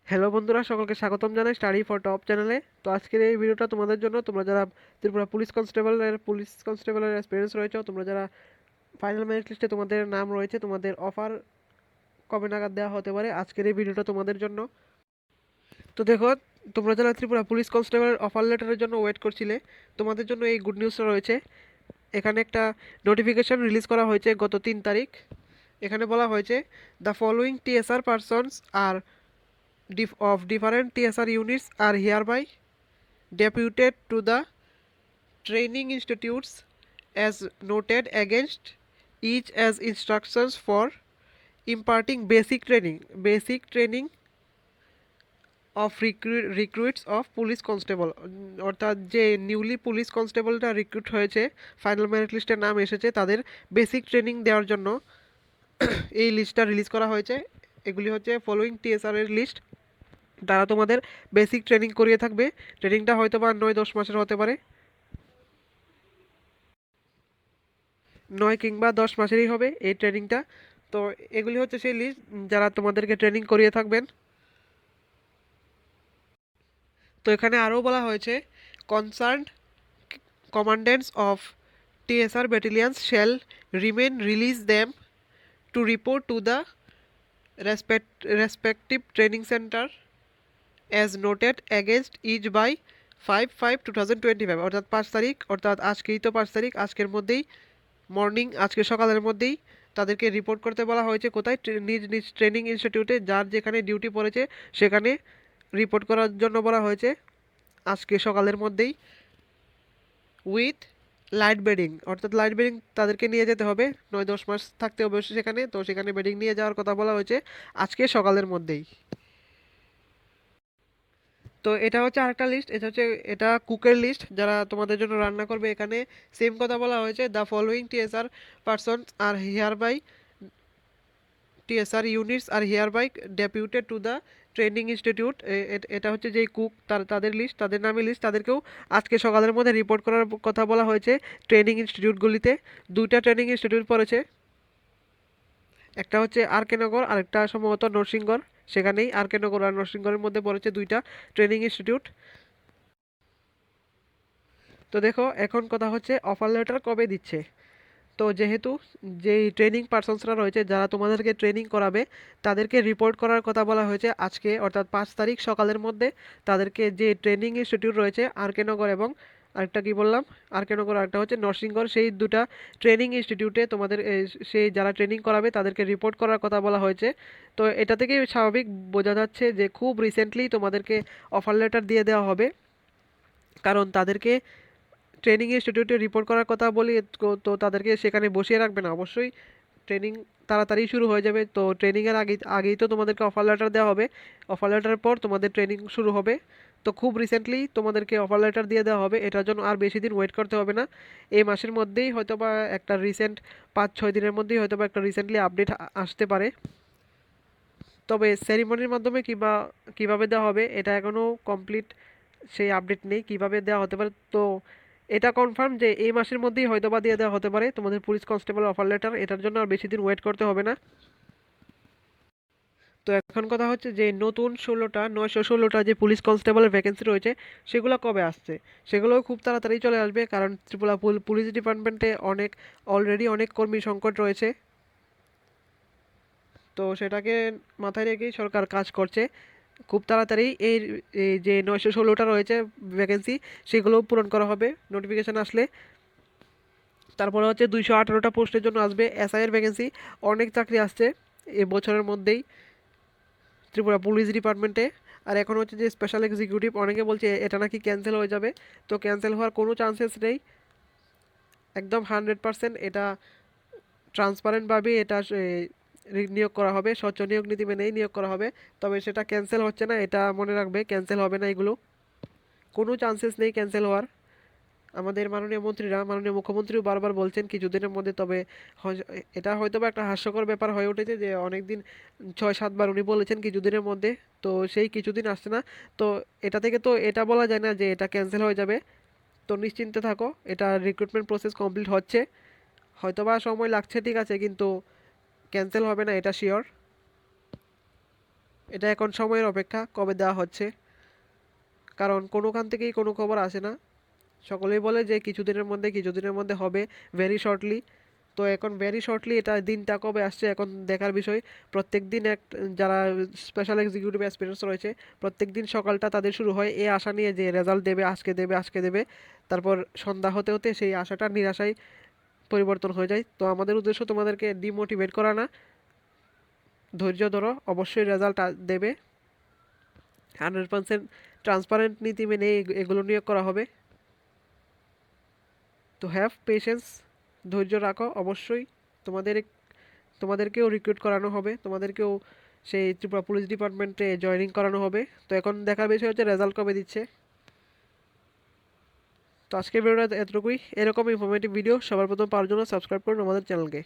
Hello বন্ধুরা, সকলকে স্বাগতম জানাই স্টাডি ফর টপ চ্যানেলে। তো আজকের এই ভিডিওটা তোমাদের জন্য, তোমরা যারা ত্রিপুরা পুলিশ কনস্টেবলের এক্সপিরিয়েন্স রয়েছে, তোমরা যারা ফাইনাল মেরিট লিস্টে তোমাদের নাম রয়েছে, তোমাদের অফার কবে নাগাদ দেওয়া হতে পারে, আজকের এই ভিডিওটা তোমাদের জন্য। তো দেখো, তোমরা যারা ত্রিপুরা পুলিশ কনস্টেবলের অফার লেটারের জন্য ওয়েট করছিলে, তোমাদের জন্য এই গুড নিউজটা রয়েছে। এখানে একটা নোটিফিকেশন রিলিজ করা হয়েছে গত 3 তারিখ। এখানে বলা হয়েছে, the following TSR persons are of different TSR units are hereby deputed to the training institutes as noted against each as instructions for imparting basic training of recruits of police constable। অর্থাৎ যে newly police কনস্টেবলটা recruit হয়েছে, final merit লিস্টের নাম এসেছে, তাদের basic training দেওয়ার জন্য এই লিস্টটা রিলিজ করা হয়েছে। এগুলি হচ্ছে ফলোয়িং টিএসআর এর লিস্ট, তারা তোমাদের বেসিক ট্রেনিং করিয়ে থাকবে। ট্রেনিংটা হয়তো বা 9-10 মাসের হতে পারে, 9 কিংবা 10 মাসেরই হবে এই ট্রেনিংটা। তো এগুলি হচ্ছে সেই লিস্ট যারা তোমাদেরকে ট্রেনিং করিয়ে থাকবেন। তো এখানে আরও বলা হয়েছে, concerned commandants of TSR battalions shall remain release them to report to the respective training centre as noted against each by 5/5/2025, অর্থাৎ 5 তারিখ, অর্থাৎ আজকেই তো 5 তারিখ, আজকের মধ্যেই মর্নিং, আজকে সকালের মধ্যেই তাদেরকে রিপোর্ট করতে বলা হয়েছে। কোথায়? নিজ নিজ ট্রেনিং ইনস্টিটিউটে, যার যেখানে ডিউটি পড়েছে সেখানে রিপোর্ট করার জন্য বলা হয়েছে আজকে সকালের মধ্যেই। উইথ লাইট বেডিং, অর্থাৎ লাইট বেডিং তাদেরকে নিয়ে যেতে হবে, 9-10 মাস থাকতে হবে সেখানে। তো সেখানে বেডিং নিয়ে যাওয়ার কথা বলা হয়েছে আজকে সকালের মধ্যেই। তো এটা হচ্ছে আরেকটা লিস্ট, এটা কুকের লিস্ট, যারা তোমাদের জন্য রান্না করবে। এখানে সেম কথা বলা হয়েছে, the following TSR persons are hereby TSR units are hereby deputed to the training institute. এটা হচ্ছে যেই কুক, তাদের লিস্ট, তাদের নামে লিস্ট, তাদেরকেও আজকে সকালের মধ্যে রিপোর্ট করার কথা বলা হয়েছে ট্রেনিং ইনস্টিটিউটগুলিতে। দুইটা ট্রেনিং ইনস্টিটিউট পড়েছে, একটা হচ্ছে আর কে নগর, আরেকটা সম্ভবত নরসিংগড়। সেখানেই আর কে নগর আর নরসিংগড়ের মধ্যে পড়েছে দুইটা ট্রেনিং ইনস্টিটিউট। তো দেখো, এখন কথা হচ্ছে অফার লেটার কবে দিচ্ছে। তো যেহেতু যেই ট্রেনিং পার্সনসরা রয়েছে, যারা তোমাদেরকে ট্রেনিং করাবে, তাদেরকে রিপোর্ট করার কথা বলা হয়েছে আজকে, অর্থাৎ 5 তারিখ সকালের মধ্যে। তাদেরকে যে ট্রেনিং ইনস্টিটিউট রয়েছে আর কে নগর এবং আরেকটা কি বললাম, আর কে নগর, আরেকটা হচ্ছে নরসিংগড়, সেই দুটা ট্রেনিং ইনস্টিটিউটে তোমাদের সেই যারা ট্রেনিং করাবে তাদেরকে রিপোর্ট করার কথা বলা হয়েছে। তো এটা থেকেই স্বাভাবিক বোঝা যাচ্ছে যে খুব রিসেন্টলি তোমাদেরকে অফার লেটার দিয়ে দেওয়া হবে, কারণ তাদেরকে ট্রেনিং ইনস্টিটিউটে রিপোর্ট করার কথা বলি। তো তাদেরকে সেখানে বসিয়ে রাখবে না, অবশ্যই ট্রেনিং তাড়াতাড়ি শুরু হয়ে যাবে। তো ট্রেনিংয়ের আগেই তো তোমাদেরকে অফার লেটার দেওয়া হবে, অফার লেটারের পর তোমাদের ট্রেনিং শুরু হবে। তো খুব রিসেন্টলি তোমাদেরকে অফার লেটার দিয়ে দেওয়া হবে, এটার জন্য আর বেশি দিন ওয়েট করতে হবে না। এই মাসের মধ্যেই হয়তো বা একটা রিসেন্ট 5-6 দিনের মধ্যেই হয়তো বা একটা রিসেন্টলি আপডেট আসতে পারে। তবে সেরিমনির মাধ্যমে কিংবা কীভাবে দেওয়া হবে এটা এখনও কমপ্লিট সেই আপডেট নেই, কিভাবে দেওয়া হতে পারে। তো এটা কনফার্ম যে এই মাসের মধ্যেই হয়তো বা দিয়ে দেওয়া হতে পারে তোমাদের পুলিশ কনস্টেবল অফার লেটার, এটার জন্য আর বেশি দিন ওয়েট করতে হবে না। তো এখন কথা হচ্ছে যে নতুন 916টা যে পুলিশ কনস্টেবলের ভ্যাকেন্সি রয়েছে, সেগুলো কবে আসছে। সেগুলোও খুব তাড়াতাড়ি চলে আসবে, কারণ ত্রিপুরা পুলিশ ডিপার্টমেন্টে অলরেডি অনেক কর্মী সংকট রয়েছে। তো সেটাকে মাথায় রেখেই সরকার কাজ করছে। খুব তাড়াতাড়ি এই এই যে 916টা রয়েছে ভ্যাকেন্সি, সেগুলো পূরণ করা হবে নোটিফিকেশান আসলে। তারপরে হচ্ছে 218টা পোস্টের জন্য আসবে এসআইয়ের ভ্যাকেন্সি। অনেক চাকরি আসছে এ বছরের মধ্যেই ত্রিপুরা পুলিশ ডিপার্টমেন্টে। আর এখন হচ্ছে যে স্পেশাল এক্সিকিউটিভ, অনেকে বলছে এটা নাকি ক্যান্সেল হয়ে যাবে। তো ক্যান্সেল হওয়ার কোনো চান্সেস নেই, একদম 100% এটা ট্রান্সপারেন্টভাবে এটা নিয়োগ করা হবে, স্বচ্ছ নিয়োগ নীতি মেনেই নিয়োগ করা হবে। তবে সেটা ক্যান্সেল হচ্ছে না, এটা মনে রাখবে, ক্যান্সেল হবে না এগুলো, কোনো চান্সেস নেই ক্যান্সেল হওয়ার। আমাদের মাননীয় মুখ্যমন্ত্রীও বারবার বলছেন কিছুদিনের মধ্যে। তবে এটা হয়তো বা একটা হাস্যকর ব্যাপার হয়ে উঠেছে যে অনেক দিন, 6-7 বার উনি বলেছেন কিছুদিনের মধ্যে, তো সেই কিছুদিন আসছে না। তো এটা থেকে তো এটা বলা যায় না যে এটা ক্যান্সেল হয়ে যাবে। তো নিশ্চিন্তে থাকো, এটা রিক্রুটমেন্ট প্রসেস কমপ্লিট হচ্ছে, হয়তো বা সময় লাগছে ঠিক আছে, কিন্তু ক্যান্সেল হবে না এটা শিওর। এটা এখন সময়ের অপেক্ষা কবে দেওয়া হচ্ছে, কারণ কোনোখান থেকেই কোনো খবর আসে না। সকলেই বলে যে কিছুদিনের মধ্যে হবে, ভেরি শর্টলি। তো এখন ভেরি শর্টলি এটা দিনটা কবে আসছে এখন দেখার বিষয়। প্রত্যেক দিন যারা স্পেশাল এক্সিকিউটিভ অ্যাসপিরেন্টস রয়েছে, প্রত্যেক দিন সকালটা তাদের শুরু হয় এই আশা নিয়ে যে রেজাল্ট দেবে, আজকে দেবে। তারপর সন্ধ্যা হতে হতে সেই আশাটা নিরাশায় পরিবর্তন হয়ে যায়। তো আমাদের উদ্দেশ্য তোমাদেরকে ডিমোটিভেট করা না, ধৈর্য ধরো, অবশ্যই রেজাল্ট দেবে। 100% ট্রান্সপারেন্ট নীতি মেনে এগুলো নিয়োগ করা হবে। তো হ্যাভ পেশেন্স, ধৈর্য রাখো অবশ্যই। তোমাদের তোমাদেরকেও রিক্রুট করানো হবে, তোমাদেরকেও সেই ত্রিপুরা পুলিশ ডিপার্টমেন্টে জয়েনিং করানো হবে। তো এখন দেখার বিষয় হচ্ছে রেজাল্ট কবে দিচ্ছে। তো আজকের ভিডিওটা এতটুকুই। এরকম ইনফরমেটিভ ভিডিও সবার প্রথম পাওয়ার জন্য সাবস্ক্রাইব করুন আমাদের চ্যানেলকে।